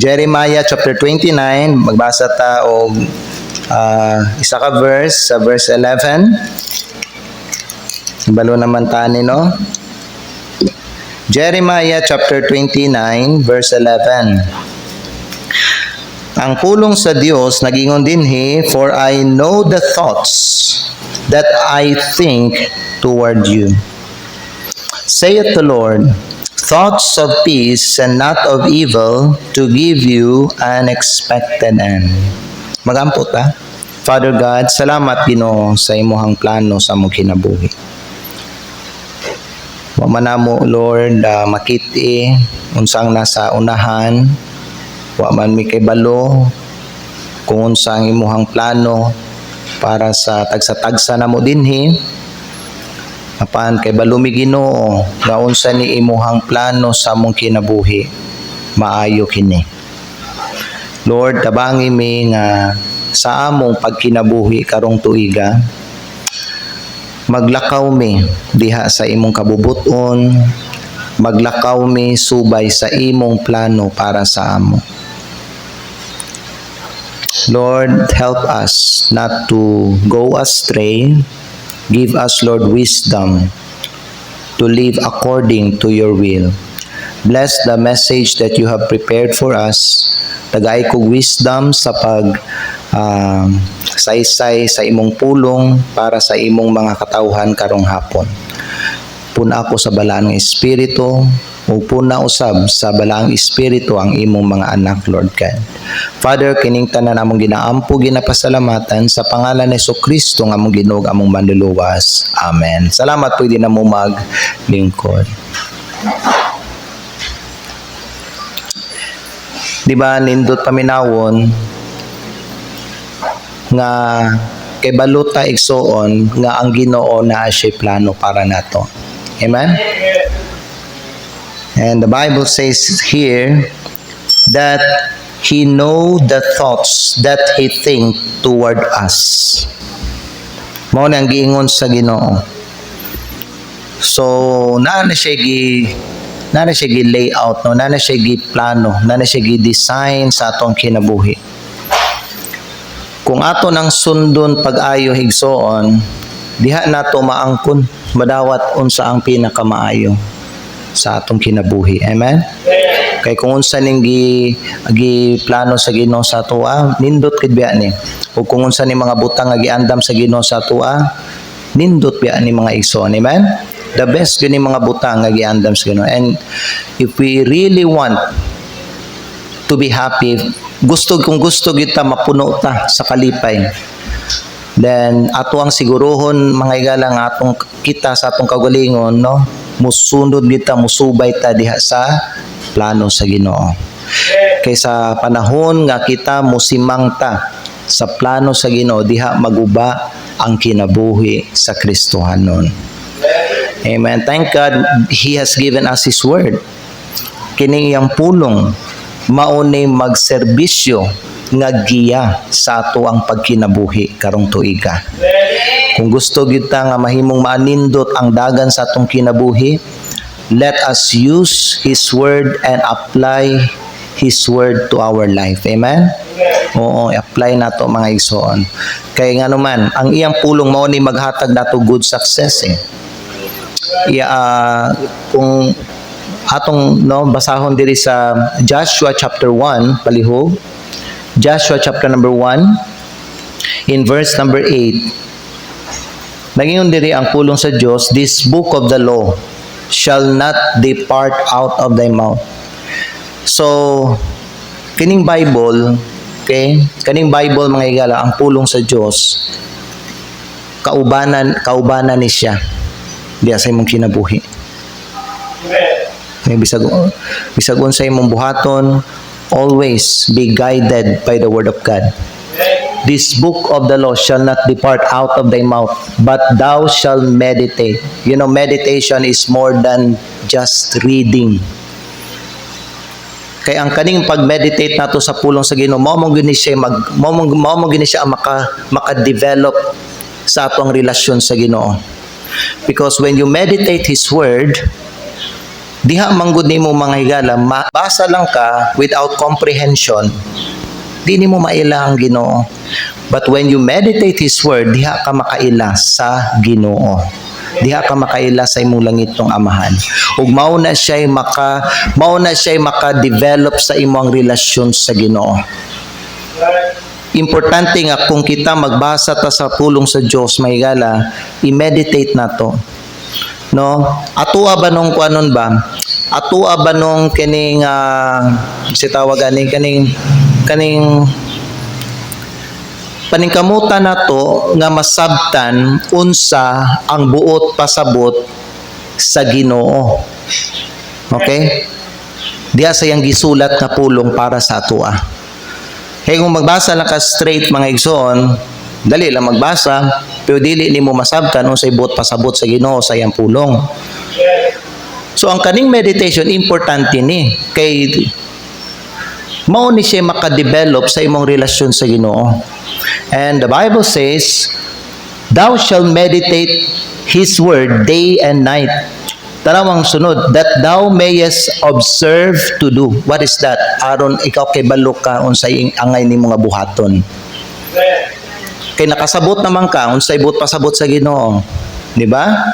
Jeremiah chapter 29, magbasa ta og isa ka verse sa verse 11. Balo naman tani no. Jeremiah chapter 29 verse 11. Ang pulong sa Dios nagingon dinhi, for I know the thoughts that I think toward you, saith the Lord, thoughts of peace and not of evil, to give you an expected end. Magampo ta. Father God, salamat Ginoo sa imong plano sa among kinabuhi. Wa man namo Lord makiti unsang nasa unahan, wa man mi kay balo kung unsang imong plano para sa tagsa-tagsa namo dinhi. Apan kay balumi Ginoo nga unsa ni imong plano sa among kinabuhi, maayo kini. Lord, tabangi mi nga sa among pagkinabuhi karong tuiga, maglakaw mi diha sa imong kabubuton, maglakaw mi subay sa imong plano para sa amo. Lord, help us not to go astray. Give us, Lord, wisdom to live according to your will. Bless the message that you have prepared for us. Tagay kog wisdom sa saysay sa imong pulong para sa imong mga katawhan karong hapon. Puna ako sa balaang espiritu, o puna usab sa balaang espiritu ang imong mga anak, Lord God. Father, kining tanan among ginaampo ginapasalamatan sa pangalan ni Jesucristo nga among Ginoo among manluluwas. Amen. Salamat po din na mo maglingkod. Di ba nindot paminawon nga kay baluta igsoon nga ang Ginoo naa siya plano para nato. Amen. And the Bible says here that He know the thoughts that He think toward us. Mao na ang giingon sa Ginoo. So, na siya gi-layout, no? Na siya gi-plano, na siya gi-design sa atong kinabuhi. Kung ato nang sundon pag-ayo higsoon, diha nato maangkon, madawat unsa ang pinakamaayo sa atong kinabuhi. Amen? Kay kung unsa ning gi plano sa Ginoo sa atoa, nindot kid biya ni. O kung unsa ni mga butang nga giandam sa Ginoo sa atoa, nindot biya ni mga igsoon. Amen? The best gani mga butang nga giandam sa Ginoo. And if we really want to be happy, kung gusto kita mapuno ta sa kalipay, then ato ang sigurohon mga igala nga atong kita sa atong kagalingon, no, musunod kita, musubay ta diha sa plano sa Ginoo. Kaysa panahon nga kita musimang ta sa plano sa Ginoo, diha maguba ang kinabuhi sa Kristohanon. Amen. Thank God He has given us His word. Kining iyang pulong mao ni magserbisyo nga giya sa ato ang pagkinabuhi karong tuiga. Kung gusto kita nga mahimong maanindot ang dagan sa atong kinabuhi, let us use His word and apply His word to our life. Amen? Oo, apply nato mga igsoon. Kay nga naman, ang iyang pulong mao ni maghatag nato good success eh. Kung atong basahon diri sa Joshua chapter 1 palihog, Joshua chapter number 1 in verse number 8. Nagingon diri ang pulong sa Dios, this book of the law shall not depart out of thy mouth. So kining Bible, okay? Kining Bible mga igala, ang pulong sa Dios, kaubanan ni siya diya sa imong kinabuhi. Bisag sa imong buhaton, always be guided by the word of God. This book of the law shall not depart out of thy mouth, but thou shalt meditate. You know, meditation is more than just reading. Kaya ang kaning pag-meditate nato sa pulong sa Ginoo, mao gini siya maka-develop sa atong relasyon sa Ginoo. Because when you meditate His word, Diha manggod nimo mga higala, basa lang ka without comprehension. Di nimo maila ang Ginoo. But when you meditate His Word, diha ka makaila sa Ginoo. Diha ka makaila sa imong langitong Amahan. Ug mao na siya maka-develop sa imong relasyon sa Ginoo. Importante nga kung kita magbasa ta sa pulong sa Dios, mahigala, i-meditate nato. No? Atua ba nung kuanon ba? Atua ba nung kining si tawagan ni kaning paningkamutan nato nga masabtan unsa ang buot pasabot sa Ginoo. Okay? Diya sayang gisulat nga pulong para sa atua. Kaya kung magbasa lang ka straight mga igsoon, dali lang magbasa, pero dili nimo masabtan unsay buot pasabot sa Ginoo sa iyang pulong. So ang kaning meditation importante ni kay mao ni siya maka-develop sa imong relasyon sa Ginoo. And the Bible says, "Thou shall meditate His word day and night." Tarawang sunod, "that thou mayest observe to do." What is that? Aron ikaw kay balo ka unsay angay nimo nga buhaton. Kay nakasabot naman ka unsay buot pasabot sa Ginoo. Di ba?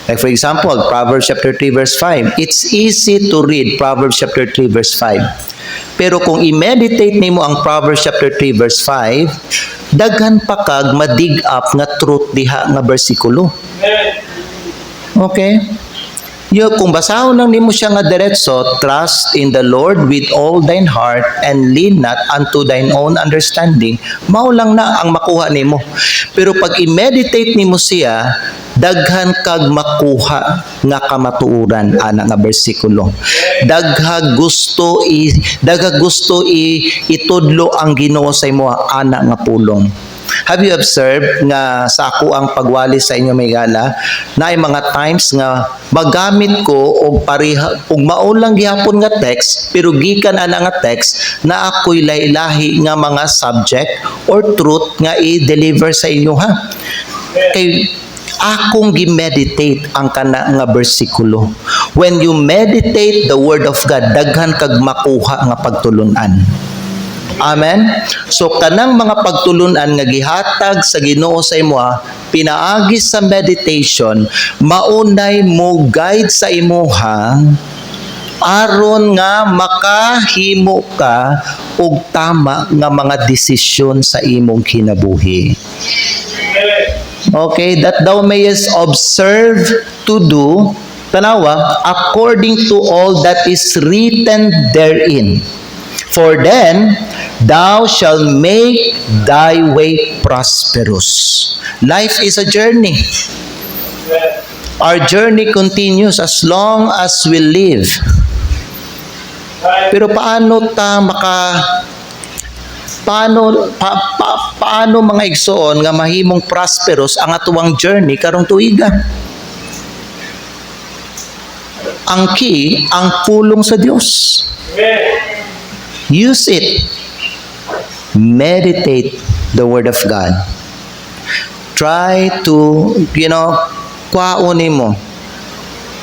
Like for example, Proverbs chapter 3 verse 5. It's easy to read Proverbs chapter 3 verse 5. Pero kung i-meditate nimo ang Proverbs chapter 3 verse 5, daghan pa kag ma-dig up nga truth diha nga bersikulo. Okay? Kung basahon lang nimo siya nga diretso, "Trust in the Lord with all thine heart and lean not unto thine own understanding," mao lang na ang makuha nimo. Pero pag i-meditate nimo siya, daghan kag makuha nga kamatuoran ana nga bersikulo. Dagha gusto itudlo ang Ginoo sa imo ana nga pulong. Have you observed nga sa ako ang pagwali sa inyo may gala, na ay mga times nga magamit ko og pareha og mao lang gihapon nga text, pero gikan ana nga text na ako'y lahi-lahi nga mga subject or truth nga i-deliver sa inyo ha. Kay akong gi-meditate ang kana nga bersikulo. When you meditate the word of God, daghan kag makuha nga pagtulunan. Amen. So kanang mga pagtulunan nga gihatag sa Ginoo sa imo, pinaagi sa meditation, maunay mo guide sa imuha aron nga makahimo ka og tama nga mga desisyon sa imong kinabuhi. Okay, "that thou mayest observe to do," tanawa, "according to all that is written therein. For then thou shalt make thy way prosperous." Life is a journey. Our journey continues as long as we live. Pero paano mga igsoon nga mahimong prosperous ang atuwang journey karong tuiga? Ang key, ang pulong sa Dios. Use it. Meditate the Word of God. Try to, kwaonin mo.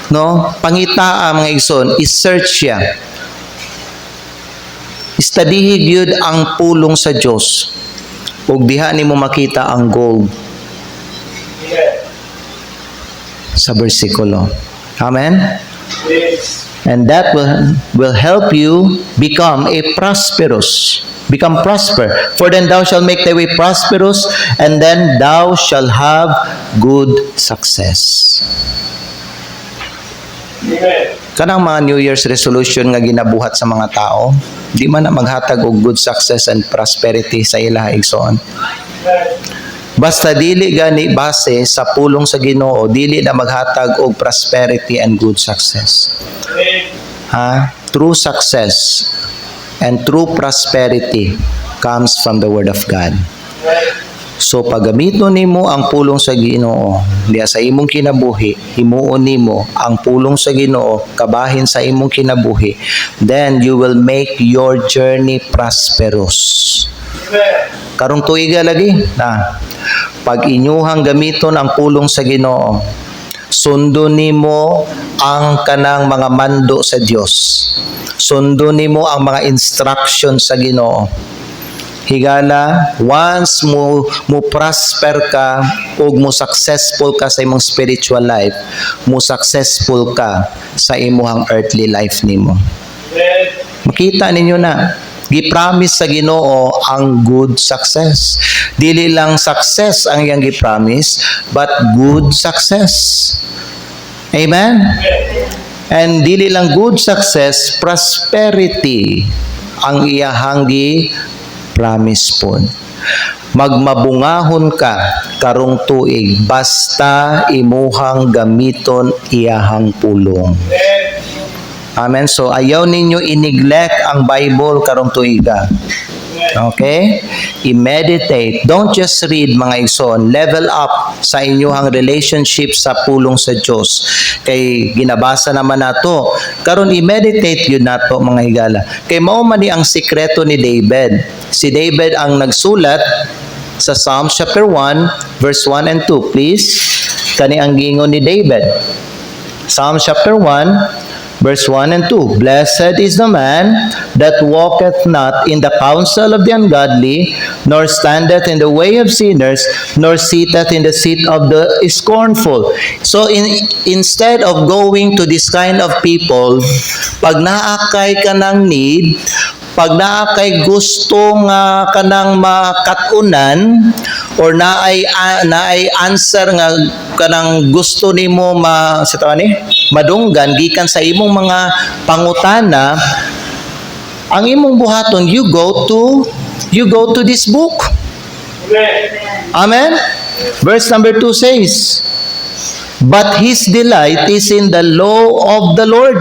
No? Pangitaa mga igsoon, i-search siya. Istadihig yun ang pulong sa Diyos. Ug diha nimo makita ang gold sa bersikulo. Amen? Yes. And that will help you become prosper. "For then thou shalt make thy way prosperous, and then thou shalt have good success." Amen. Kanang mga New Year's resolution nga ginabuhat sa mga tao, di man na maghatag og good success and prosperity sa ilaha igsoon. Basta dili gani base sa pulong sa Ginoo, dili na maghatag og prosperity and good success. True success and true prosperity comes from the Word of God. So paggamiton nimo ang pulong sa Ginoo diya sa imong kinabuhi, himuon nimo ang pulong sa Ginoo kabahin sa imong kinabuhi, then you will make your journey prosperous. Karong tuiga lagi na pag inyuhang gamiton ang pulong sa Ginoo, Sundo nimo ang kanang mga mando sa Dios. Sundo nimo ang mga instruction sa Ginoo. Higala, once mo prosper ka o mo successful ka sa imong spiritual life, mo successful ka sa imong earthly life nimo. Makita ninyo na, gipromise sa Ginoo ang good success. Dili lang success ang iyang gipromise, but good success. Amen? And dili lang good success, prosperity ang iyahang promise po. Magmabungahon ka karong tuig basta imuhang gamiton iyahang pulong. Amen. So ayaw ninyo i-neglect ang Bible karong tuiga. Okay? I-meditate. Don't just read, mga igsoon. Level up sa inyong relationship sa pulong sa Diyos. Kay ginabasa naman nato. Karon i-meditate yun nato, mga higala. Kay mao man ni ang sikreto ni David. Si David ang nagsulat sa Psalms chapter 1, verse 1 and 2. Please, kani ang giingon ni David. Psalms chapter 1, verse 1 and 2. Blessed is the man that walketh not in the counsel of the ungodly, nor standeth in the way of sinners, nor sitteth in the seat of the scornful. So instead of going to this kind of people, pag naakay ka ng need, pag naakay gusto nga kanang makatunan, or naay answer nga kanang gusto nimo madunggan gikan sa imong mga pangutana, ang imong buhaton, you go to this book. Amen. Verse number 2 says, but his delight is in the law of the Lord,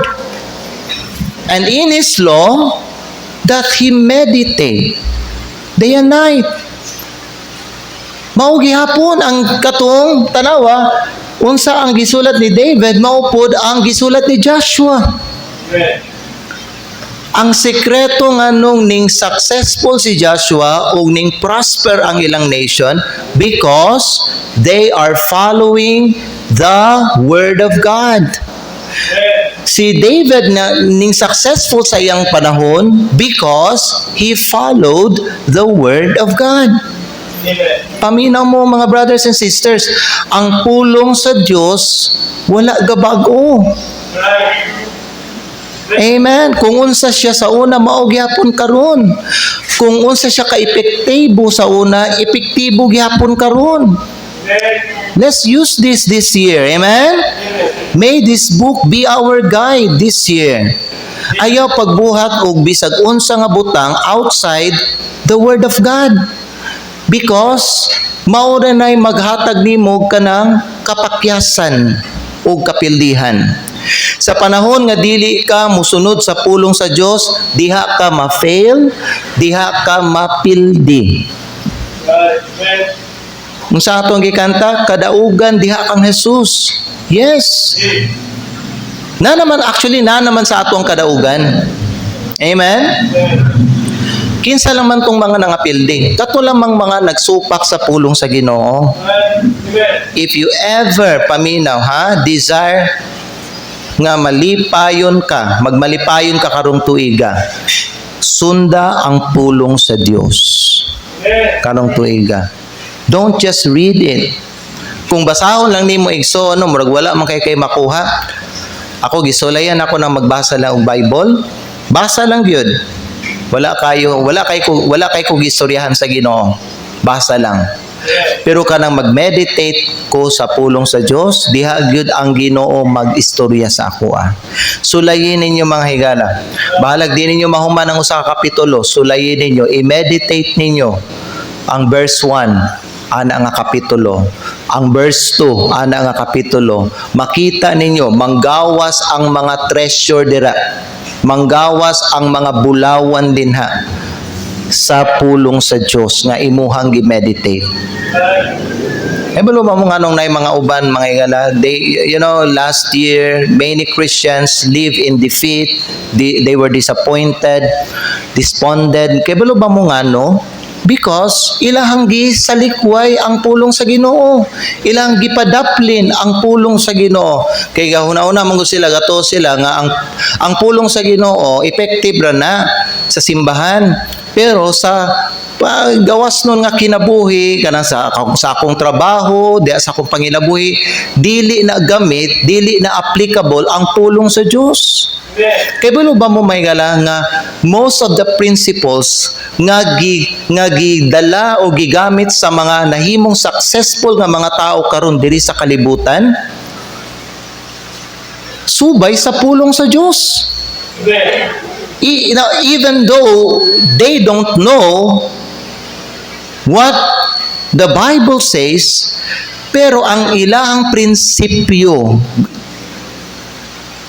and in his law that he meditate day and night. Mao gihapon ang katong tanawa, unsa ang gisulat ni David, maupod ang gisulat ni Joshua. Ang sekreto nganong ning successful si Joshua ug ning prosper ang ilang nation because they are following the word of God. Si David ning successful sa iyang panahon because he followed the word of God. Paminaw mo, mga brothers and sisters, ang pulong sa Diyos wala gabago. Amen. Kung unsa siya sa una, mao gyapon karon. Kung unsa siya ka-epektibo sa una, epektibo gyapon karon. Let's use this year. Amen. May this book be our guide this year. Ayaw pagbuhat og bisag unsa nga butang outside the word of God. Because mao na nay maghatag nimo kanang kapakyasan o kapildihan. Sa panahon nga dili ka musunod sa pulong sa Dios, diha ka ma-fail, diha ka mapildi. Kung sa atong gikanta, kadaugan diha kang Jesus. Yes. Na naman sa atong kadaugan. Amen. Kinsa lang man tong mga nangapildi. Kato lamang mga nagsupak sa pulong sa Ginoo. If you ever desire nga magmalipayon ka karong tuiga, sunda ang pulong sa Dios karong tuiga. Don't just read it. Kung basahon lang nimo igsoon, murag wala man kay makuha. Ako gisulayan ako nang magbasa lang og Bible. Basa lang gyud. Wala kay ko gistoryahan sa Ginoo. Basa lang. Pero kanang mag-meditate ko sa pulong sa Dios, diha gyud ang Ginoo mag-istorya sa ako. Sulayin ninyo, mga higala. Bahalag din ninyo mahuman ang usa ka kapitulo, sulayin ninyo, i-meditate ninyo ang verse 1, ana nga kapitulo. Ang verse 2, ana nga kapitulo. Makita ninyo manggawas ang mga treasure dira. Manggawas ang mga bulawan dinha sa pulong sa Dios nga imuhang gi-meditate. Ebalo mo nga nung nay mga uban, mga higala, last year many Christians live in defeat. They were disappointed, despondent. Kebalo ba mo nga no? Because ilahang gisalikway ang pulong sa Ginoo. Ilahang gipadaplin ang pulong sa Ginoo. Kay gahuna-una man sila gato sila nga ang pulong sa Ginoo effective ra na sa simbahan. Pero sa gawas nun nga kinabuhi kanang sa akong trabaho, di sa akong panginabuhi, dili na gamit, dili na applicable ang pulong sa Dios. Kay bulo ba mo may gala nga most of the principles nga gidala o gigamit sa mga nahimong successful nga mga tao karon diri sa kalibutan subay sa pulong sa Dios. Even though they don't know what the Bible says, pero ang ilahang prinsipyo,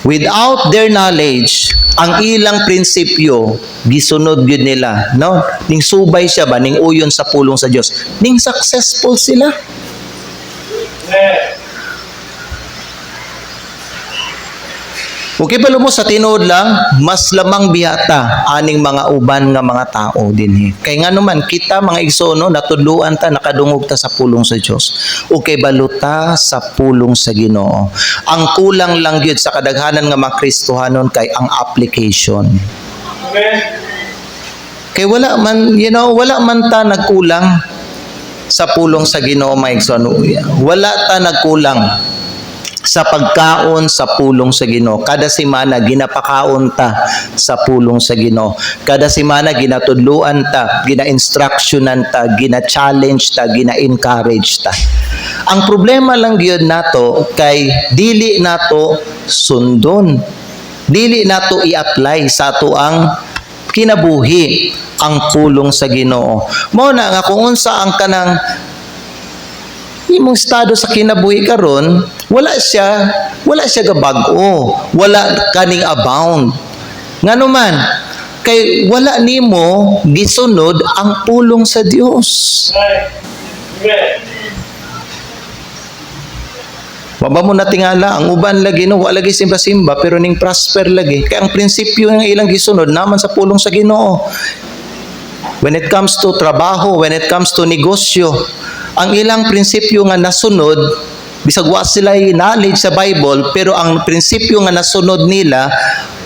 without their knowledge, ang ilang prinsipyo, gisunod yun nila. No? Ning subay siya ba, ning uyon sa pulong sa Diyos. Ning successful sila. Okay ba mo sa tinuod lang, mas lamang bihata aning mga uban nga mga tao dinhi. Kay nga naman kita mga igsoon natudluan ta nakadungog ta sa pulong sa Dios. Okay baluta sa pulong sa Ginoo. Ang kulang lang gyud sa kadaghanan nga mga Kristohanon kay ang application. Amen. Kay wala man wala man ta nagkulang sa pulong sa Ginoo mga igsoon. Wala ta nagkulang sa pagkaon sa pulong sa Ginoo. Kada semana ginapakaon ta sa pulong sa Ginoo. Kada semana ginatudluan ta, gina-instructionan ta, gina-challenge ta, gina-encourage ta. Ang problema lang gyud nato kay dili nato sundon. Dili nato i-apply sa ato ang kinabuhi ang pulong sa Ginoo. Mao na nga kung unsa ang kanang imong estado sa kinabuhi karon, wala siya gabag-o, wala kaning abound. Ngano man kay wala nimo gisunod ang pulong sa Dios. Waba mo natingala ang uban lagi wala lagi simba-simba pero ning prosper lagi kay ang prinsipyo nga ilang gisunod naman sa pulong sa Ginoo. When it comes to trabaho, when it comes to negosyo, ang ilang prinsipyo nga nasunod, bisag wa sila knowledge sa Bible, pero ang prinsipyo nga nasunod nila,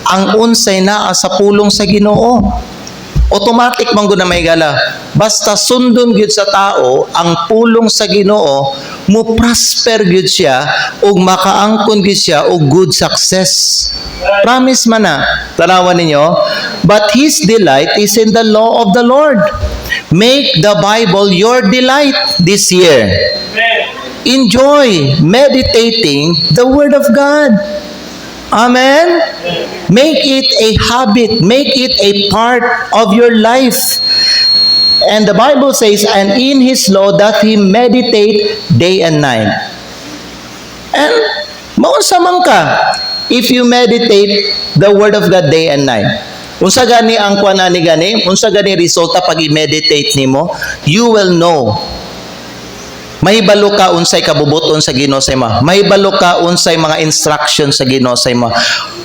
ang unsay naa sa pulong sa Ginoo. Automatic man gud na may gala. Basta sundon gyud sa tao ang pulong sa Ginoo, mo prosper gyud siya ug makaangkon gyud siya og good success. Promise man na. Tanawan ninyo, but his delight is in the law of the Lord. Make the Bible your delight this year. Enjoy meditating the Word of God. Amen? Make it a habit. Make it a part of your life. And the Bible says, and in His law doth he meditate day and night. And maunsa man ka if you meditate the Word of God day and night. Unsa gani ang kuana ni gani? Unsa gani resulta pag i-meditate nimo? You will know. Mahibalo ka unsay kabubuton sa Ginoo sa imo. Mahibalo ka unsay mga instruction sa Ginoo sa imo.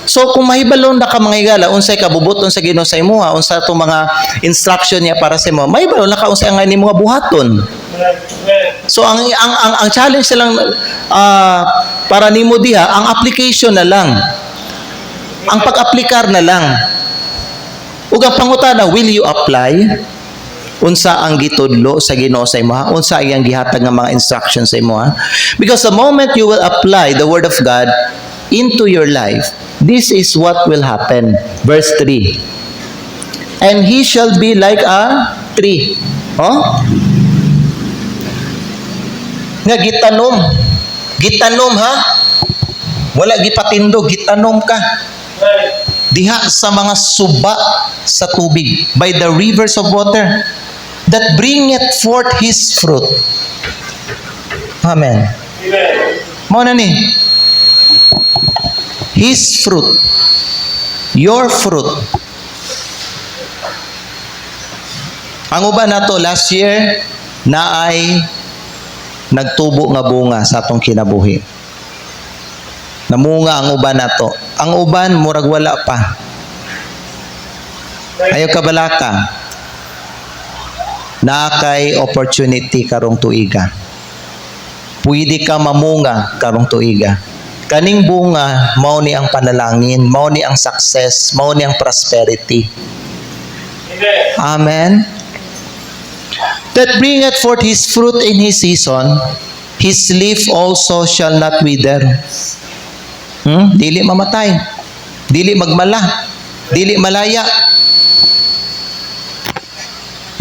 So kung mahibalo na ka mga higala unsay kabubuton sa Ginoo sa imo, unsa to mga instruction niya para sa imo, mahibalo na ka unsay ang nimo nga buhaton. So ang challenge lang para nimo diha, ang application na lang. Ang pag-aplikar na lang. Ug ang pangutana, will you apply? Unsa ang gitudlo sa Ginoo sa imo, unsa ang gihatag nga mga instructions sa imo, because the moment you will apply the Word of God into your life, this is what will happen. Verse 3, and he shall be like a tree nga gitanom ha, wala gipatindog, gitanom ka diha sa mga suba sa tubig, by the rivers of water, that bringeth forth his fruit. Amen. Mao na ni. His fruit. Your fruit. Ang uban nato last year na ay nagtubo nga bunga sa atong kinabuhi. Namunga ang uban nato. Ang uban murag wala pa. Ayaw kabalaka. na kay opportunity karong tuiga. Pwede ka mamunga karong tuiga. Kaning bunga, mao ni ang panalangin, mao ni ang success, mao ni ang prosperity. Amen. That bringeth forth his fruit in his season, his leaf also shall not wither. Dili mamatay, dili magmala, dili malaya.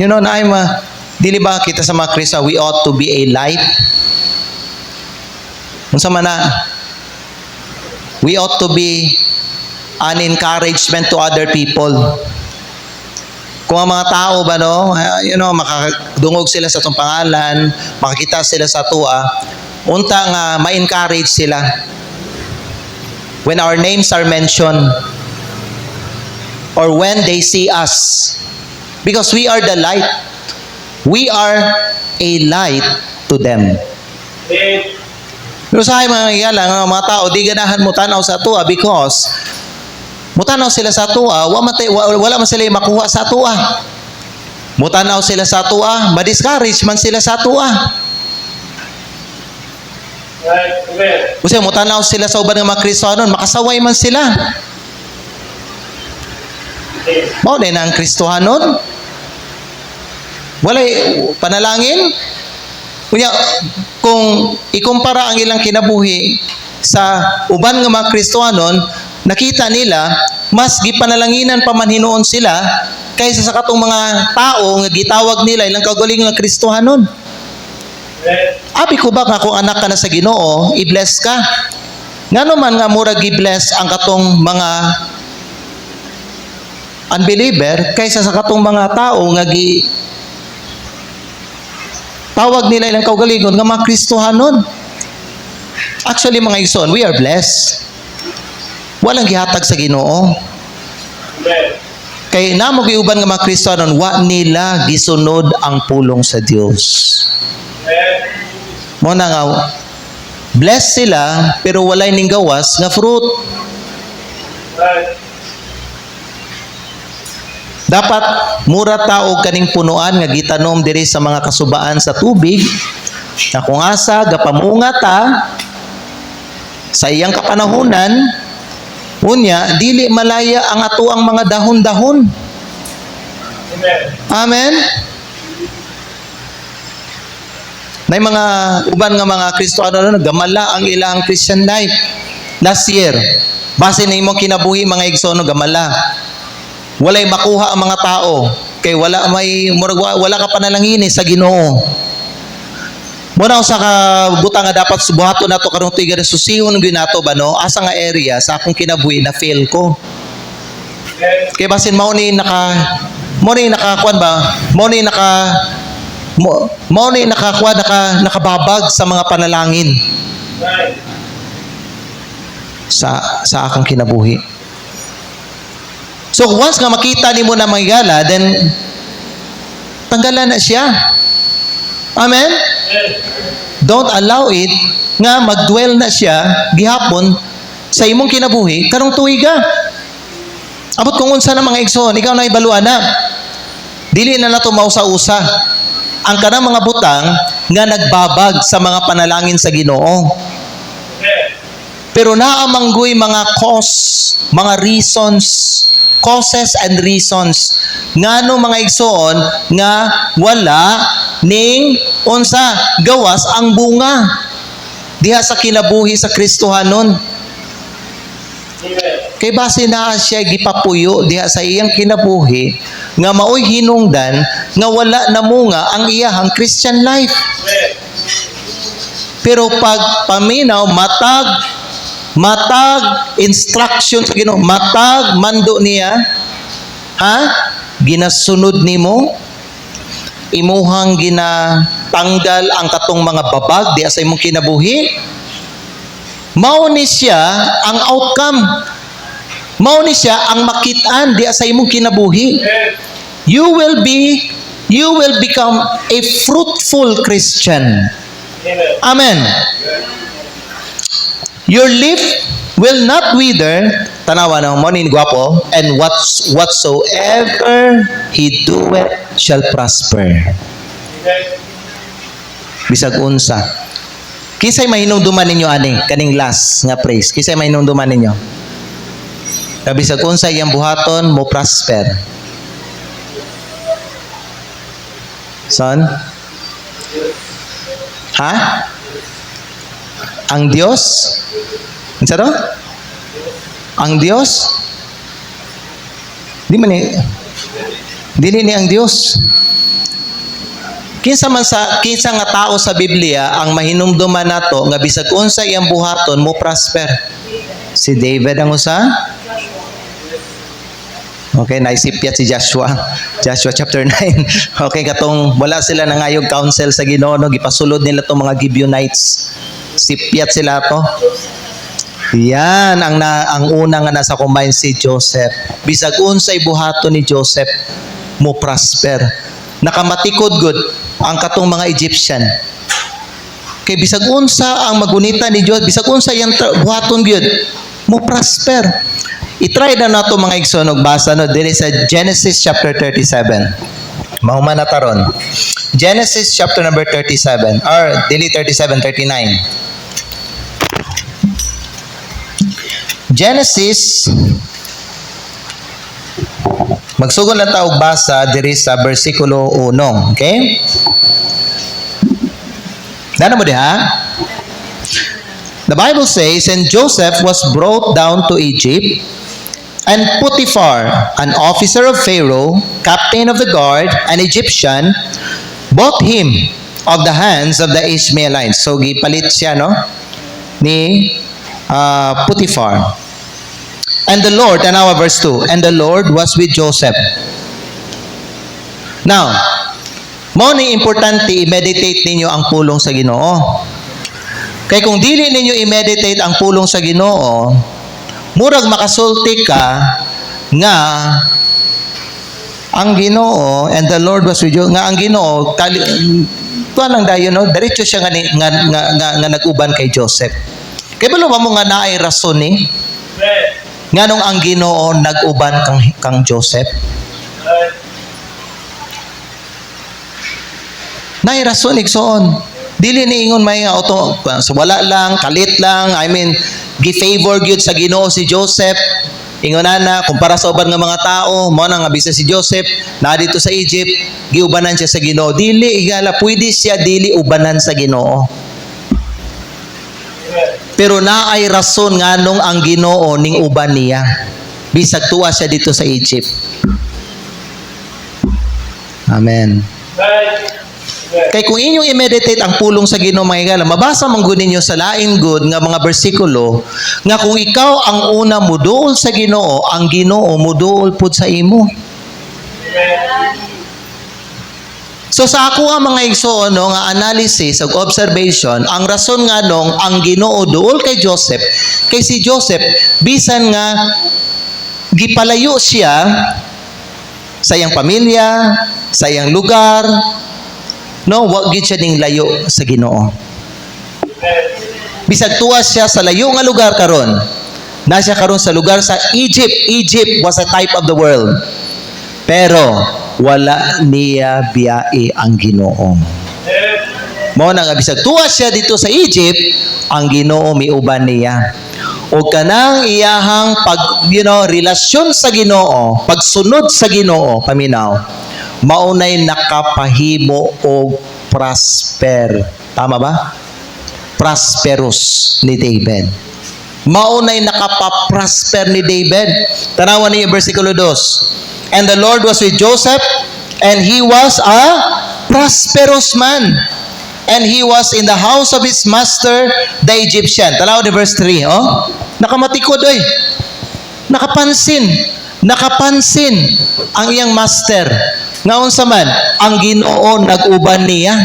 You know, dili ba kita sa mga Kristo, we ought to be a light? Unsa man na, we ought to be an encouragement to other people. Kung ang mga tao ba, no, makadungog sila sa itong pangalan, makakita sila sa tua, unta nga ma-encourage sila. When our names are mentioned, or when they see us, because we are the light. We are a light to them. Pero sa mga yala, mga tao, di ganahan mo tanaw sa tua because mutanaw sila sa tua, wala man sila makuha sa tua. Mutanaw sila sa tua, ma-discourage man sila sa tua. Kasi mutanaw sila sa uban ng mga Kristohanon, makasaway man sila. Mao din ang Kristohanon. Walay panalangin. Kunya, kung ikumpara ang ilang kinabuhi sa uban ng mga Kristohanon, nakita nila, mas gipanalanginan pa man hinuon sila kaysa sa katong mga tao nga gitawag nila ilang kaugalingon ng Kristohanon. Abi ko ba nga kung anak ka na sa Ginoo, i-bless ka? Ngano man nga murag i-bless ang katong mga unbeliever kaysa sa katong mga tao nga tawag nila ilang kaugalingon nga mga Kristohanon. Actually, mga igsoon, we are blessed. Walang gihatag sa Ginoo. Kay namo giuban nga mga Kristohanon, wa nila gisunod ang pulong sa Dios. Mo na nga, blessed sila, pero walay ning gawas nga fruit. Dapat mura taog kaning punuan nga gitanom diri sa mga kasubaan sa tubig, na kung asa gapamunga ta sa iyang kapanahunan, unya dili malaya ang atuang mga dahon-dahon. Amen. Nay mga uban nga mga Kristohanon gamala ang ilang Christian life last year. Base na imong kinabuhi mga igsoon gamala. Walay makuha ang mga tao kay wala ka panalangin sa Ginoo. Muna sa kabutang nga dapat subuhaton nato karong tuiga susihon gyud nato ba no asa nga area sa akong kinabuhi na fail ko. Kay basin mao ni nakababag sa mga panalangin sa akong kinabuhi. So once nga makita nimo na manggala, then tanggalan na siya. Amen? Don't allow it nga magdwell na siya gihapon sa imong kinabuhi karong tuiga. Abot kung unsa na mga igsoon, ikaw na ibaluan na. Dili na nato mausa-usa ang kanang mga butang nga nagbabag sa mga panalangin sa Ginoo. Pero naamanggoy mga causes and reasons ngano mga igsoon nga wala ning unsa gawas ang bunga diha sa kinabuhi sa Kristohanon. Kay base na siya gipapuyo diha sa iyang kinabuhi nga maoy hinungdan nga wala na munga ang iyahang Christian life. Pero pag paminaw matag instruction sa Ginoo, matag mando niya, ginasunod nimo, imuhang ginatanggal ang katong mga babag diha sa imong kinabuhi, mao ni siya ang outcome, mao ni siya ang makit-an diha sa imong kinabuhi. You will become a fruitful Christian. Amen. Your leaf will not wither, tanawa na mo ni gwapo, and whatsoever he doeth shall prosper. Bisag unsa. Kisay mahinumduman ninyo ani kaning last nga praise. Kisay mahinumduman ninyo. Bisag unsa iyang buhaton mo prosper. Son? Ha? Ang Diyos? Ano to? Ang Diyos? Dili ni ang Diyos. Kinsa nga tao sa Biblia ang mahinumduman nato nga bisag unsa iyang buhaton mo prosper? Si David ang usa? Okay, naisipyat si Joshua. Joshua chapter 9. Okay, katong wala sila nangayog counsel sa Ginoo, gipasulod nila tong mga Gibeonites. Sipyat sila to. Yan ang una nga nasa combine si Joseph. Bisag unsay buhaton ni Joseph mo prosper. Nakamatikod good ang katong mga Egyptian. Kay bisag unsa ang magunita ni Dios, bisag unsa yang buhaton gyud mo prosper. I-try na nato mga igsoon basa no diri sa Genesis chapter 37. Mahuman na taron. Genesis chapter number 37 or dili 37, 39. Genesis magsugod lang ta og basa diri sa bersikulo 1, okay? Dana mo diha? The Bible says, and Joseph was brought down to Egypt, and Potiphar, an officer of Pharaoh, captain of the guard, an Egyptian, bought him of the hands of the Ishmaelites. So gipalit siya no ni Potiphar. And the Lord, and now verse 2, and the Lord was with Joseph. Now, mo ni importante i-meditate ninyo ang pulong sa Ginoo. Kay kung dili ninyo i-meditate ang pulong sa Ginoo, murag makasulti ka nga ang Ginoo, and the Lord was with you, nga ang Ginoo tuwa lang dayon no, diretso siya nga nag-uban kay Joseph. Kay balo mo nga naay rason ni nganong ang Ginoo nag-uban kang Joseph? Naay rason igsoon. Dili ni ingon may nga auto so wala lang, kalit lang, I mean gi-favor gyud sa Ginoo si Joseph. Ingon na kumpara sa uban nga mga tao, mo na nga bisa si Joseph na dito sa Egypt, giubanan siya sa Ginoo. Dili igala pwede siya dili ubanan sa Ginoo. Pero naay rason nganong ang Ginoo ning uban niya. Bisag tuwa siya dito sa Egypt. Amen. Kay kung inyong i-meditate ang pulong sa Ginoo mga igala, mabasa man gud ninyo sa lain good nga mga bersikulo nga kung ikaw ang una muduol sa Ginoo, ang Ginoo muduol pud sa imo. So sa ako ang mga igsoon no, nga analysis ug observation, ang rason nga nung ang Ginoo duol kay Joseph, kay si Joseph bisan nga gipalayo siya sa iyang pamilya, sa iyang lugar, no, wa gid siya ning layo sa Ginoo. Bisag tuwa siya sa layo nga lugar karon, na siya karon sa lugar sa Egypt. Egypt was a type of the world. Pero wala niya biyae ang Ginoo. Mao na nga bisag tuwa siya dito sa Egypt, ang Ginoo miuban niya. O kanang iyahang relasyon sa Ginoo, pagsunod sa Ginoo, paminaw, maunay nakapahimo og prosper. Tama ba? Prosperous ni David. Maunay nakapaprosper ni David. Tanawan niyo versikulo 2. And the Lord was with Joseph, and he was a prosperous man, and he was in the house of his master, the Egyptian. Tanawan ni verse 3. Oh? Nakamatikod oy. Nakapansin ang iyang master. Ngaon sa man, ang Ginoo nag-uban niya.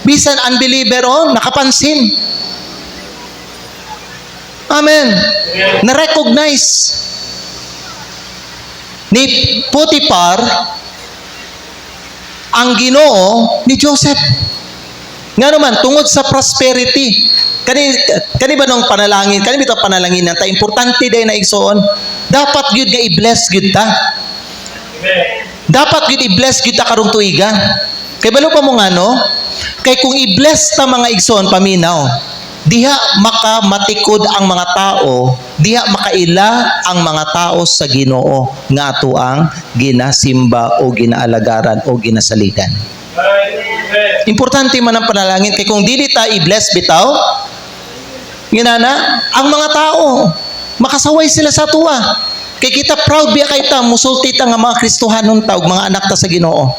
Bisan unbeliever nakapansin. Amen. Na-recognize ni Potiphar ang Ginoo ni Joseph. Nga naman, tungod sa prosperity, kani ba nung panalangin, kani bitaw panalangin ta importante day na igsoon. Dapat gyud nga i-bless gyud ta. Dapat gyud i-bless gyud ta karong tuiga. Kay balo pa mo ngano? Kay kung i-bless ta mga igsoon paminaw, diha makamatikod ang mga tao, diha makaila ang mga tao sa Ginoo nga ato ang ginasimba o ginaalagaran o ginasaligan. Importante man ang panalangin kay kung dili ta i-bless bitaw, ginana ang mga tao makasaway sila sa tuwa. Kay kita proud biya kay ta musulti ta nga mga Kristohanon ta ug mga anak ta sa Ginoo.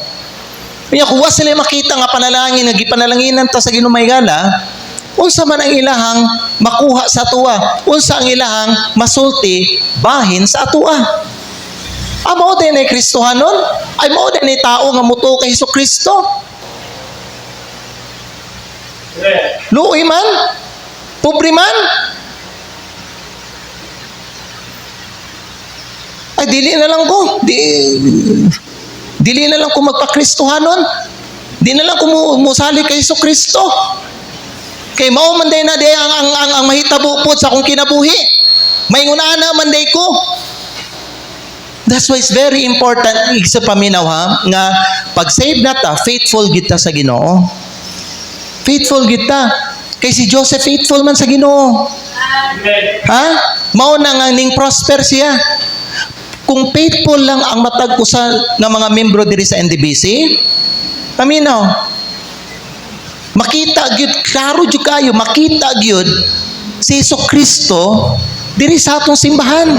Kaya kuwa sila makita nga panalangin nga gipanalanginan ta sa Ginoo maygala, unsa man ang ilahang makuha sa tuwa, unsa ang ilahang masulti bahin sa atuwa. Mao din ay Kristohanon, ay mao din ay tao nga mutuo kay Hesukristo. Luoy man, pobre man, ay dili na lang ko, dili na lang ko magpa-Kristohanon, di na lang ko musali kay Hesukristo. Kay mao man day na day ang mahitabo pod sa akong kinabuhi. Mayngunaan na man day ko. That's why it's very important sa paminaw ha, nga pag save na ta, faithful gid ta sa Ginoo. Faithful gid ta. Kay si Joseph faithful man sa Ginoo. Ha? Mao na nga ning prosper siya. Kung faithful lang ang matag usa nga mga membro diri sa NDBC, paminaw. Makita gyud klaro jud kayo, makita gyud si Hesukristo diri sa atong simbahan.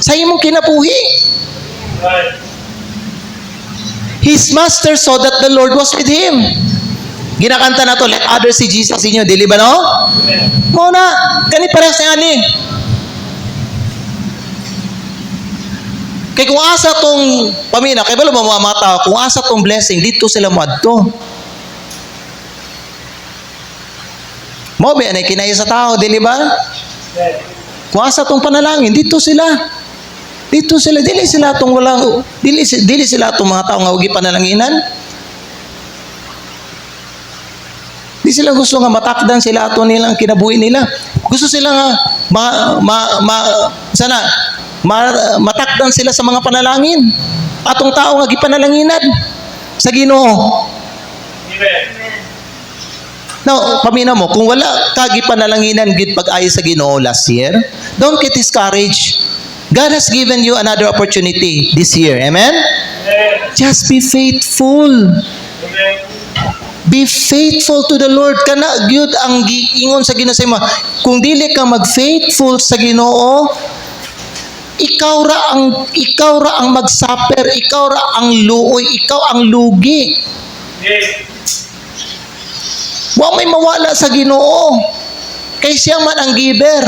Sa imong kinabuhi. His master saw that the Lord was with him. Ginakanta na to, let others see Jesus in you, dili ba no? Mo na, kani parehas ani. Kay kung asa tong pamina, kay balo mga tao, kung asa tong blessing dito sila moadto. Mo ba na kinaya sa tao, dili ba? Kung asa tong panalangin, dito sila. Dito sila, dili sila tong walang, dili sila tong mga tao nga ugi panalanginan. Di sila gusto nga matakdan sila ato nilang kinabuhi nila. Gusto sila nga matakdan sila sa mga panalangin. Atong tao nga gipanalanginan sa Ginoo. Amen. Now, pamina mo, kung wala ka gipanalanginan gid pag-ayo sa Ginoo last year, don't get discouraged. God has given you another opportunity this year. Amen? Amen. Just be faithful. Amen. Be faithful to the Lord. Kana gyud ang giingon sa Ginoo sa imo. Kung dili ka mag-faithful sa Ginoo, ikaw ra ang mag-suffer, ikaw ra ang luoy, ikaw ang lugi. Yes. Wa may mawala sa Ginoo. Kay siya man ang giver.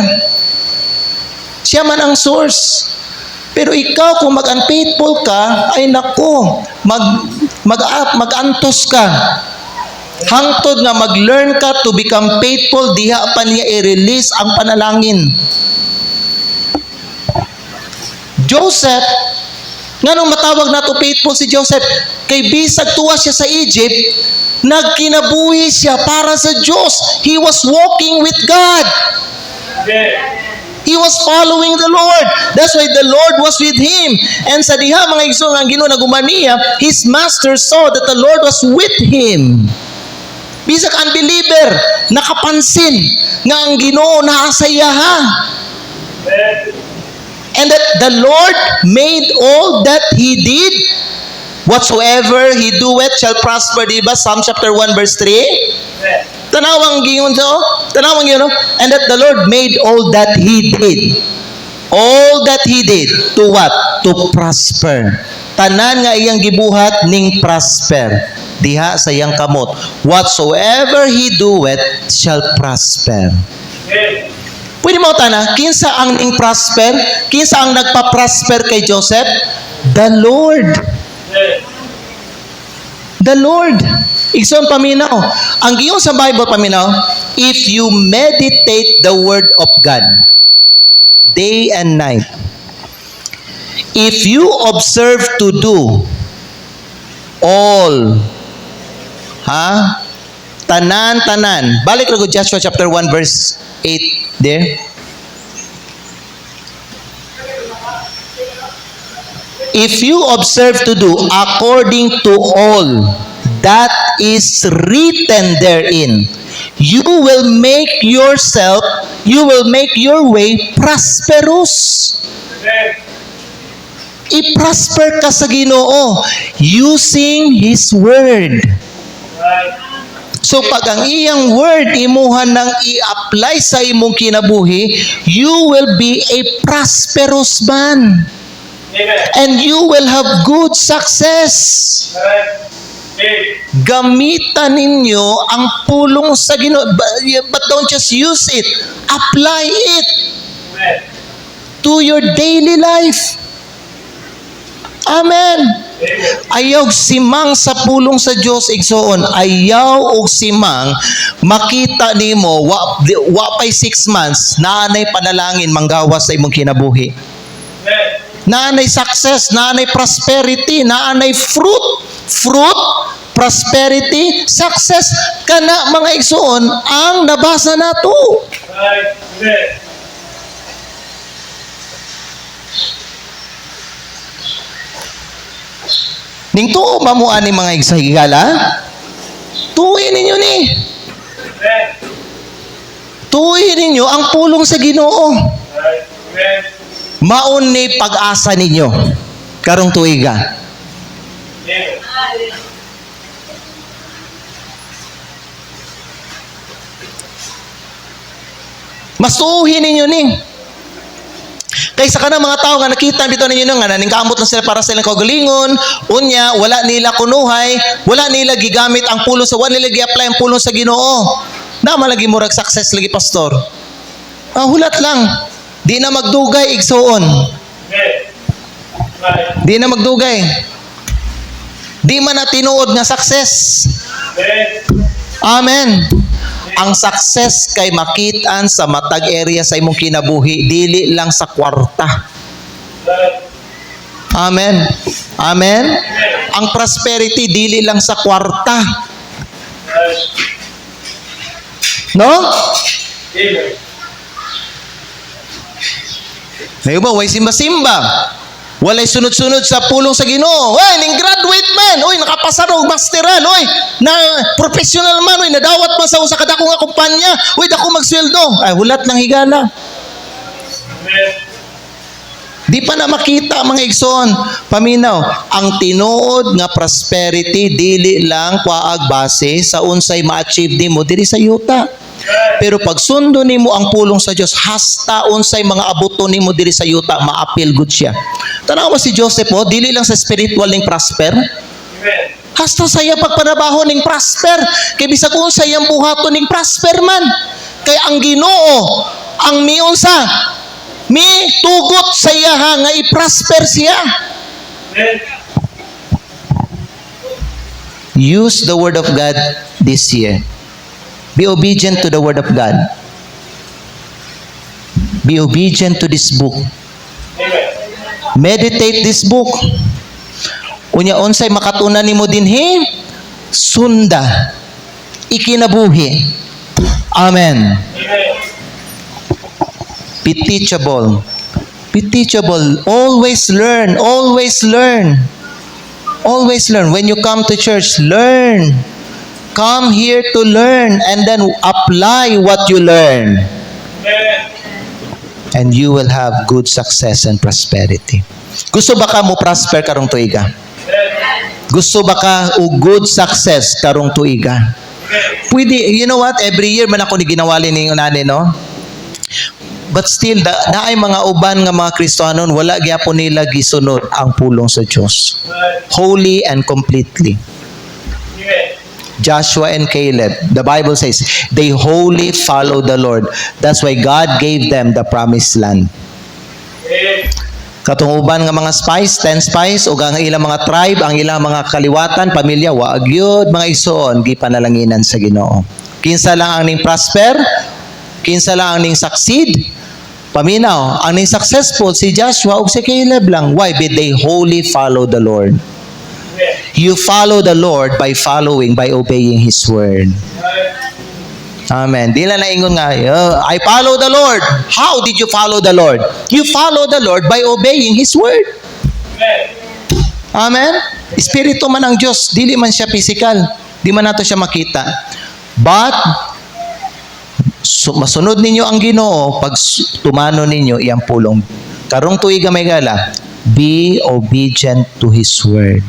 Siya man ang source. Pero ikaw kung mag-unfaithful ka, ay nako, mag-antos ka. Hangtod nga mag-learn ka to become faithful, diha pa niya i-release ang panalangin. Joseph, nganong matawag na to faithful si Joseph? Kay bisag tuwa siya sa Egypt, nagkinabuhi siya para sa Diyos. He was walking with God. He was following the Lord. That's why the Lord was with him. And sa diha mga igsoon ang Ginoo nagumaniya, his master saw that the Lord was with him. Bisag unbeliever, nakapansin nga ang Ginoo naasaya ha. And that the Lord made all that he did. Whatsoever he doeth shall prosper, diba? Psalm chapter 1 verse 3. Tanawang gingon so, tanawang yun, no? And that the Lord made all that he did. All that he did. To what? To prosper. Tanan nga iyang gibuhat ning prosper. Diha sa iyang kamot. Whatsoever he doeth shall prosper. Pwede mo tana, kinsa ang ning prosper? Kinsa ang nagpa-prosper kay Joseph? The Lord. The Lord. Igsoon paminaw. Ang giyon sa Bible paminaw, if you meditate the word of God day and night, if you observe to do all Tanan. Balik ra ko Joshua chapter 1 verse 8 there. If you observe to do according to all that is written therein, you will make your way prosperous. I-prosper ka sa Ginoo using His Word. So pag ang iyang Word imuhan nang i-apply sa imong kinabuhi, you will be a prosperous man. And you will have good success. Gamitan ninyo ang pulong sa Ginoo, but don't just use it. Apply it to your daily life. Amen. Ayaw simang sa pulong sa Dios igsoon. Ayaw og simang makita nimo wa pay 6 months naanay panalangin manggawas sa imong kinabuhi. Naanay success, naanay prosperity, naanay fruit, prosperity, success kana mga igsoon ang nabasa nato. Ning tuo mamuan ni mga igsahigala, tuuin ninyo ni. Tuuin ninyo ang pulong sa Ginoo. Maun ni pag-asa ninyo karong tuiga. Mas tuuhin ninyo ni. Kaysa ka na mga tao nga nakita dito ninyo nga naningkamot lang sila para sa ilang kaugalingon, unya wala nila kunuhay, wala nila gigamit ang pulong sa wala nila gi-apply ang pulong sa Ginoo. Naman lagi murag success lagi pastor. Hulat lang. Di na magdugay igsoon. Di na magdugay. Di man na tinuod nga success. Amen. Ang success kay makitaan sa matag area sa imong kinabuhi, dili lang sa kwarta. Amen. Amen. Ang prosperity dili lang sa kwarta. No? Ngayon ba, way simba-simba. Walay sunod-sunod sa pulong sa Ginoo. Oy, ning graduate man. Oy, nakapasa og masteral. Oy, na professional man. Oy, nadawat man sa usa ka dako nga kumpanya. Oy, dako magsweldo. Ay, hulat lang higala. Di pa na makita mga igsoon. Paminaw, ang tinuod nga prosperity dili lang kwaag base sa unsay ma-achieve nimo diri sa yuta. Pero pag sundo nimo ang pulong sa Dios, hasta unsay mga abuton nimo diri sa yuta, maapil gud siya. Tanaw mo si Joseph, dili lang sa spiritual ning prosper. Hasta saya pagpanabaho ning prosper. Kay bisag unsay ang buhaton ning prosper man. Kay ang Ginoo ang miunsa mi tugot sa iya nga i-prosper siya. Use the word of God this year. Be obedient to the word of God. Be obedient to this book. Meditate this book. Unya unsay makatunan nimo dinhi, sunda ikinabuhi. Amen. Be teachable. Be teachable. Always learn. Always learn. Always learn. When you come to church, learn. Come here to learn and then apply what you learn. And you will have good success and prosperity. Gusto ba ka mo prosper karong tuiga? Gusto ba ka o good success karong tuiga? Pwede, you know what? Every year man ako ni ginawali ni unani, no? But still, naay mga uban nga mga Kristiyanon, wala gyapon nila gisunod ang pulong sa Dios. Wholly and completely. Joshua and Caleb, the Bible says, they wholly follow the Lord. That's why God gave them the promised land. Katong uban nga mga spies, 10 spies, o ang ilang mga tribe, ang ilang mga kaliwatan, pamilya, waag yun, mga isoon, gipanalanginan sa Ginoo. Kinsa lang ang ning prosper, kinsa lang ang ning succeed, paminaw, ang ning successful, si Joshua o si Caleb lang. Why? But they wholly follow the Lord. You follow the Lord by obeying His word. Amen. Di lang naingon nga, I follow the Lord. How did you follow the Lord? You follow the Lord by obeying His word. Amen. Espiritu man ang Diyos, dili man siya physical. Di man nato siya makita. But, masunod ninyo ang Ginoo pag tumano ninyo iyang pulong. Karong tuig may gala, be obedient to His word.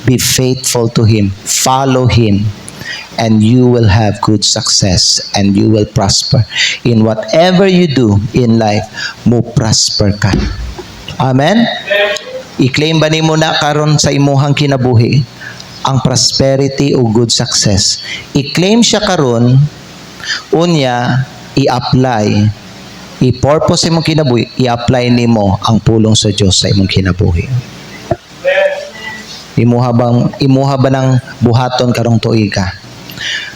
Be faithful to Him. Follow Him. And you will have good success and you will prosper. In whatever you do in life, mo prosper ka. Amen? I-claim ba nimo na karon sa imuhang kinabuhi ang prosperity o good success? I-claim siya karon, unya, i-apply. I-purpose imong kinabuhi, i-apply nimo ang pulong sa Dios sa imong kinabuhi. Imuha ba ng buhaton karong tuig ka?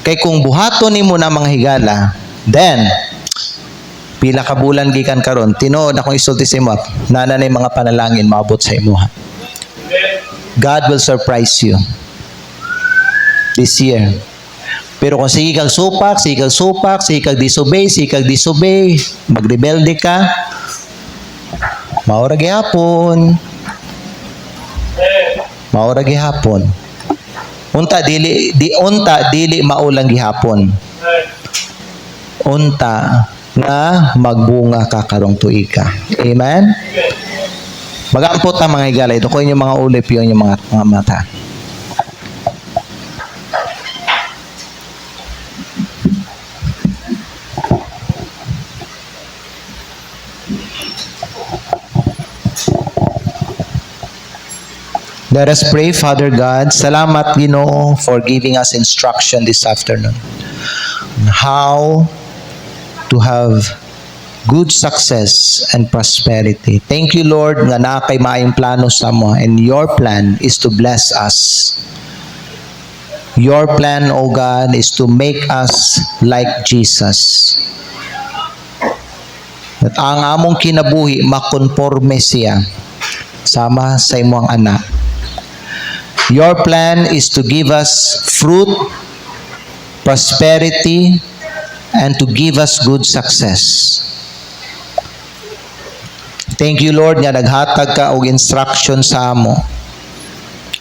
Kay kung buhaton nimo na mga higala, then pila ka bulan gikan karon, tinuod akong isulti sa imo, nanay mga panalangin maabot sa imuha. God will surprise you this year. Pero kung sige kag supak, sige kag disobey, magrebelde ka, maura gihapon. Unta dili maulang gihapon. Unta nga magbunga ka karong tuig ka. Amen. Magampot ang mga higalay, dukoy yung mga ulip yung mga mata. Let us pray. Father God, salamat Ginoo for giving us instruction this afternoon on how to have good success and prosperity. Thank you, Lord, nga na kay maayong plano sa mo, and your plan is to bless us. Your plan, O God, is to make us like Jesus. At ang among kinabuhi makonforme siya sama sa imong anak. Your plan is to give us fruit, prosperity, and to give us good success. Thank you, Lord, nga naghatag ka og instruction sa amo.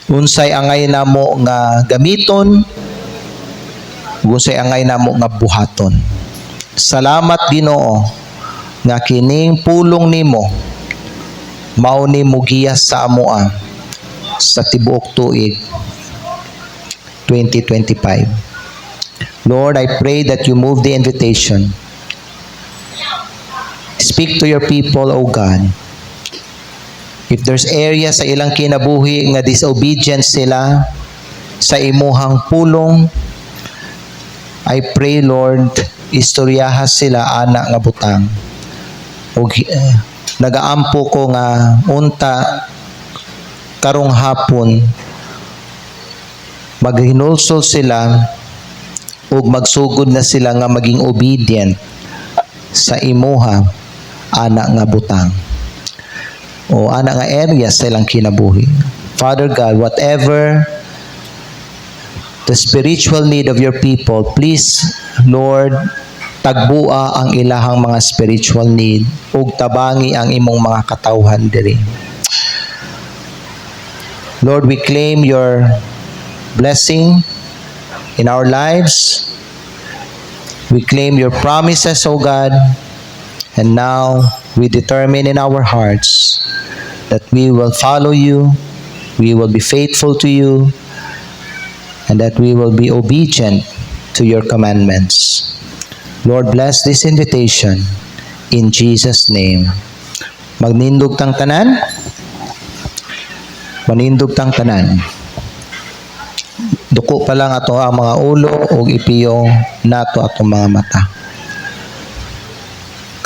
Unsay angay namo nga gamiton, unsay angay namo nga buhaton. Salamat Ginoo nga kining pulong nimo mao ni mugiyas sa amoa sa tibuok tuig 2025. Lord, I pray that you move the invitation. Speak to your people, O God. If there's area sa ilang kinabuhi nga disobedient sila sa imuhang pulong, I pray, Lord, istoryahas sila anak nga butang. O nagaampo ko nga unta karong hapon maghinulsol sila ug magsugod na sila nga maging obedient sa imuha anak nga butang o anak nga area sa ilang kinabuhi. Father God, whatever the spiritual need of your people, please, Lord, tagbua ang ilahang mga spiritual need ug tabangi ang imong mga katawhan diri. Lord, we claim your blessing in our lives. We claim your promises, O God. And now, we determine in our hearts that we will follow you, we will be faithful to you, and that we will be obedient to your commandments. Lord, bless this invitation in Jesus' name. Magnindog tang tanan. Manindog tang tanan. Duko pa lang ato ang mga ulo o ipiyong nato atong mga mata.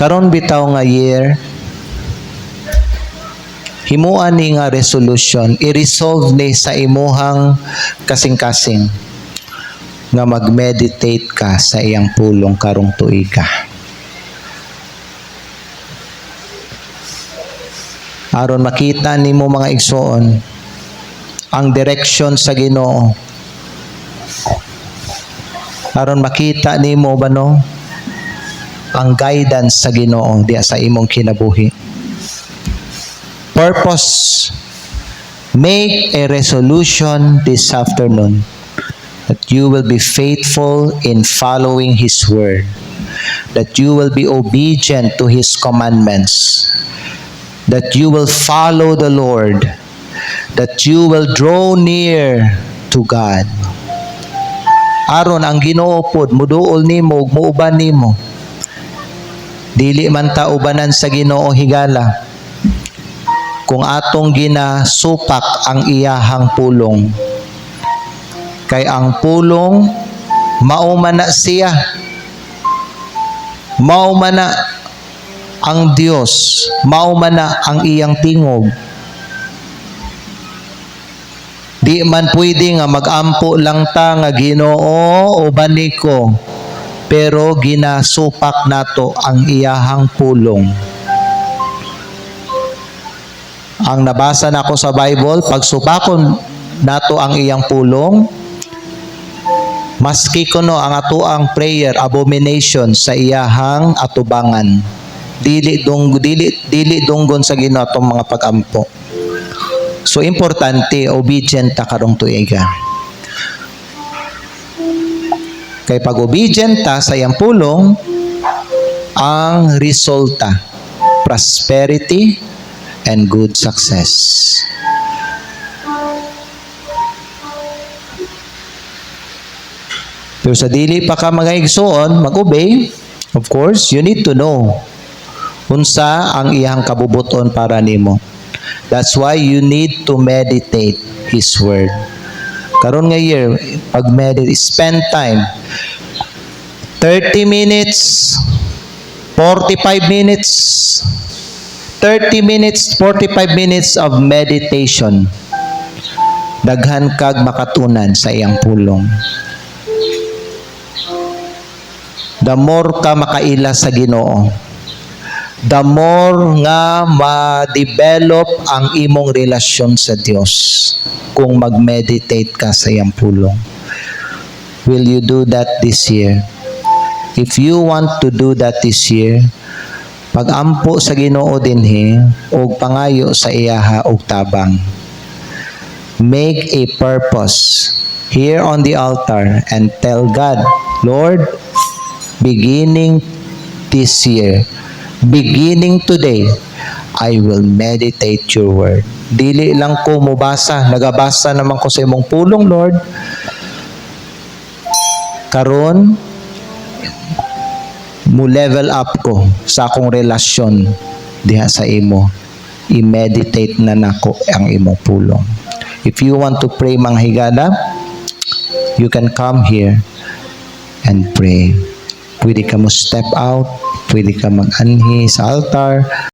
Karon bitaw nga year, himuan ni nga resolution, i-resolve ni sa imuhang kasing-kasing nga mag-meditate ka sa iyang pulong karong tuig ka. Aron makita nimo mga igsoon ang direksyon sa Ginoo. Aron makita nimo ba no ang guidance sa Ginoo diya sa imong kinabuhi. Purpose. Make a resolution this afternoon that you will be faithful in following His word, that you will be obedient to His commandments, that you will follow the Lord, that you will draw near to God. Aron ang Ginoo pod muduol nimo ug muuban nimo. Dili man ta ubanan sa Ginoo higala kung atong ginasupak ang iyahang pulong. Kay ang pulong mao man na siya. Mao man na ang Dios, mao man na ang iyang tingog. Di man pwede nga magampo lang ta nga Ginoo uban niko, pero ginasupak nato ang iyahang pulong. Ang nabasa nako sa Bible, pagsupakon nato ang iyang pulong, maski kuno ang atoang prayer abomination sa iyahang atubangan. Dili dunggon sa Ginoo atong mga pagampo. So importante obedient ta karong tuiga. Kay pag obedient ta sa iyang pulong, ang resulta prosperity and good success. Pero sa dili pa ka mga igsoon, mag-obey, of course, you need to know unsa ang iyang kabubuton para nimo. That's why you need to meditate His word. Karon nga year, pag-meditate, spend time. 30 minutes, 45 minutes, 30 minutes, 45 minutes of meditation. Daghan kag makatunan sa iyang pulong. The more ka makaila sa Ginoo, the more nga ma-develop ang imong relasyon sa Dios kung mag-meditate ka sa iyang pulong. Will you do that this year? If you want to do that this year, pag-ampo sa Ginoo dinhi og pangayo sa iyaha og tabang. Make a purpose here on the altar and tell God, Lord, beginning this year, beginning today, I will meditate your word. Dili lang ko mubasa, nagabasa naman ko sa imong pulong, Lord. Karon mo level up ko sa akong relasyon diha sa imo. I-meditate na nako ang imong pulong. If you want to pray mga higala, you can come here and pray. Pwede ka mo step out, pwede ka mag-anhi sa altar.